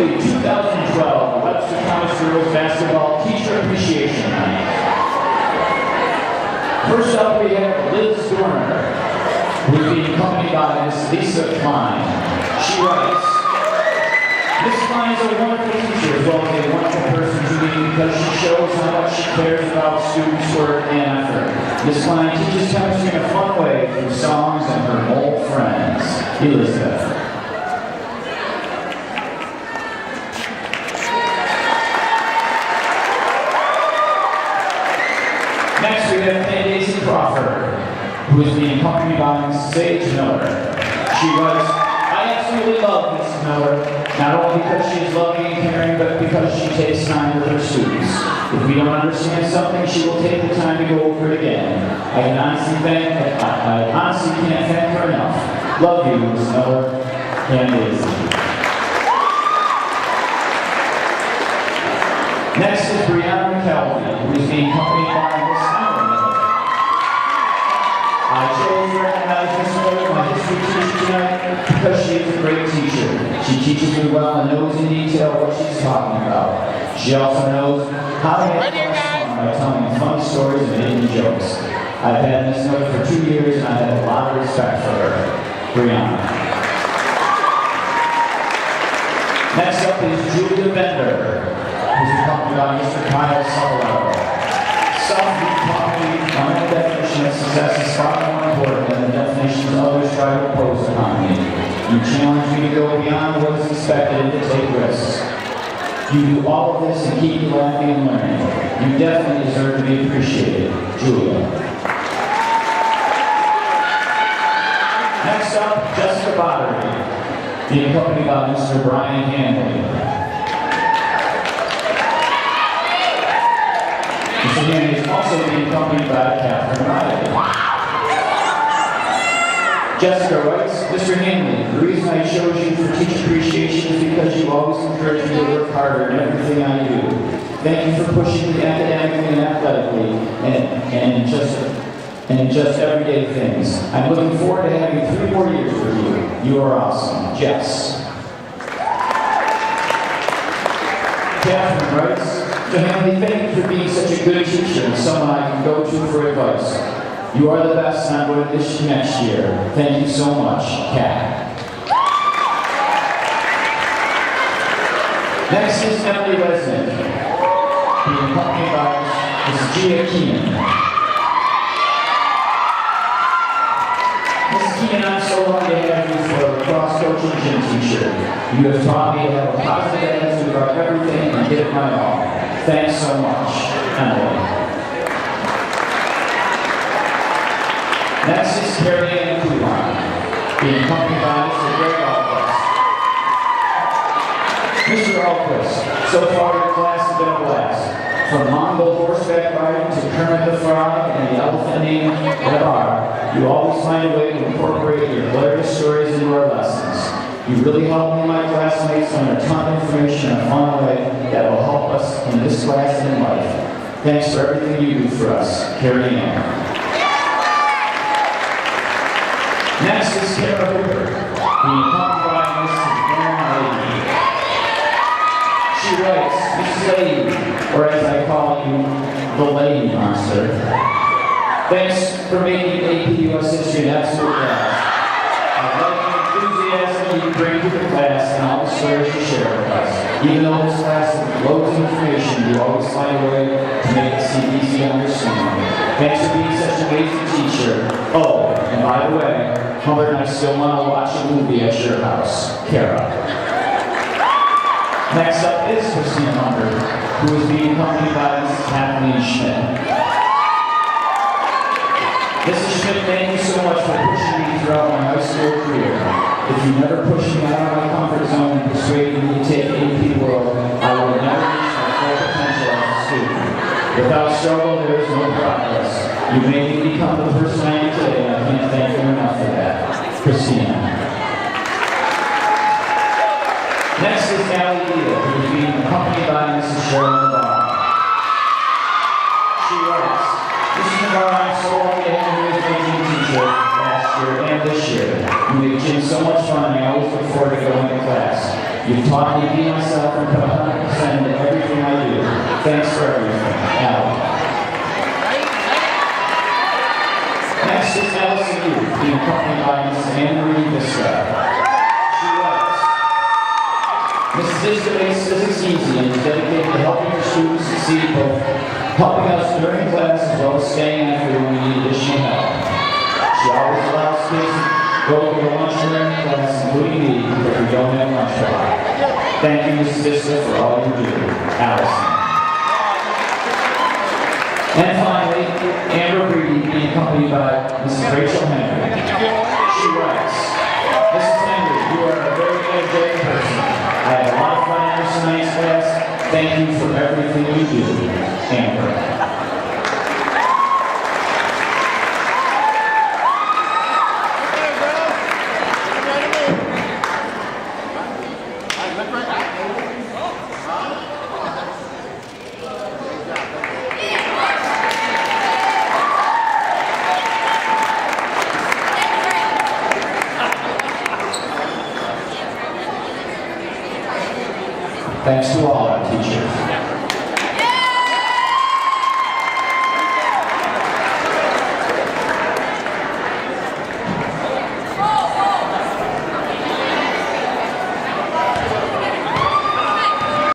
the 2012 Webster Girls Basketball Teacher Appreciation Night. First up, we have Liz Dorner, who is being accompanied by Miss Lisa Klein. She writes, Miss Klein is a wonderful teacher as well as a wonderful person to me because she shows how much she cares about students' work and effort. Miss Klein teaches chemistry in a fun way through songs and her old friends. Elizabeth. Next, we have Daisy Crawford, who is being accompanied by Mrs. Sage Miller. She writes, I absolutely love Mrs. Miller, not only because she is loving and caring, but because she takes time with her students. If we don't understand something, she will take the time to go over it again. I honestly can't thank her enough. Love you, Mrs. Miller and Daisy. Next is Brianna McKelvey, who is being accompanied by Miss Miller. I chose to recognize Miss Miller, my history teacher tonight, because she is a great teacher. She teaches me well and knows in detail what she's talking about. She also knows how to make fun by telling funny stories and making jokes. I've had Miss Miller for 2 years and I have a lot of respect for her. Brianna. Next up is Julia Bender, who's accompanied by Mr. Kyle Sutherland. Some taught me my own definition of success is far more important than the definitions others try to impose upon me. You challenge me to go beyond what is expected and to take risks. You do all of this and keep me laughing and learning. You definitely deserve to be appreciated. Julia. Next up, Jessica Bottery, being accompanied by Mr. Brian Hanley. Mr. Hanley is also being accompanied by Catherine Riley. Jessica writes, Mr. Hanley, the reason I chose you for teacher appreciation is because you always encourage me to work harder in everything I do. Thank you for pushing me academically and athletically and in just everyday things. I'm looking forward to having 3 more years with you. You are awesome. Jess. Catherine writes, Mr. Hanley, thank you for being such a good teacher and someone I can go to for advice. You are the best and I'm going to miss you next year. Thank you so much, Kat. Next is Emily Resnick, being accompanied by Mrs. Gia Keenan. Mrs. Keenan, I'm so lucky to have you for a cross-coaching gym teacher. You have taught me to have a positive attitude about everything and give it my all. Thanks so much, Emily. Next is Carrie Ann Kuhlheim, being accompanied by Mr. Greg Alquist. Mr. Alquist, so far your class has been a blast. From Mongol horseback riding to Kermit the Frog and the elephant named Lebar, you always find a way to incorporate your hilarious stories into our lessons. You really helped me and my classmates learn a ton of information in a fun way that will help us in this class and in life. Thanks for everything you do for us, Carrie Ann. Next is Kara Hooper, being accompanied by Mrs. Ann Lady. She writes, Mrs. Lady, or as I call you, the Lady Monster. Thanks for making AP US History an absolute blast. I love the enthusiasm you bring to the class and all the stories you share with us. Even though this class has loads of information, you always find a way to make it seem easy to understand. Thanks for being such an amazing teacher. Oh, and by the way, Mother and I still want to watch a movie at your house. Kara. Next up is Christina Munder, who is being accompanied by Mrs. Kathleen Schmidt. Mrs. Schmidt, thank you so much for pushing me throughout my high school career. If you never pushed me out of my comfort zone and persuaded me to take AP World, I would never reach my full potential as a student. Without struggle, there is no progress. You made me become the person I am today, and I can't thank you enough for that. Christina. Next is Allie Leah, who is being accompanied by Mrs. Cheryl Navarro. She writes, Mrs. Navarro, I'm so lucky to have you as my gym teacher last year and this year. You make gym so much fun, and I always look forward to going to class. You've taught me to be myself and put 100% into everything I do. Thanks for everything, Allie. Next is Allison Youth, being accompanied by Mrs. Anne-Marie Webster. She writes, Mrs. Vista makes physics easy and is dedicated to helping her students succeed, both helping us during class as well as staying after when we need additional help. She always allows kids to go to lunch during class, including me, but we don't have lunch a lot. Thank you, Mrs. Vista, for all you do. Allison. And finally, Amber Breedy, being accompanied by Mrs. Rachel Henry. She writes, Mrs. Henry, you are a very energetic person. I had a lot of fun in your science class. Thank you for everything you do, Amber. Thanks to all our teachers.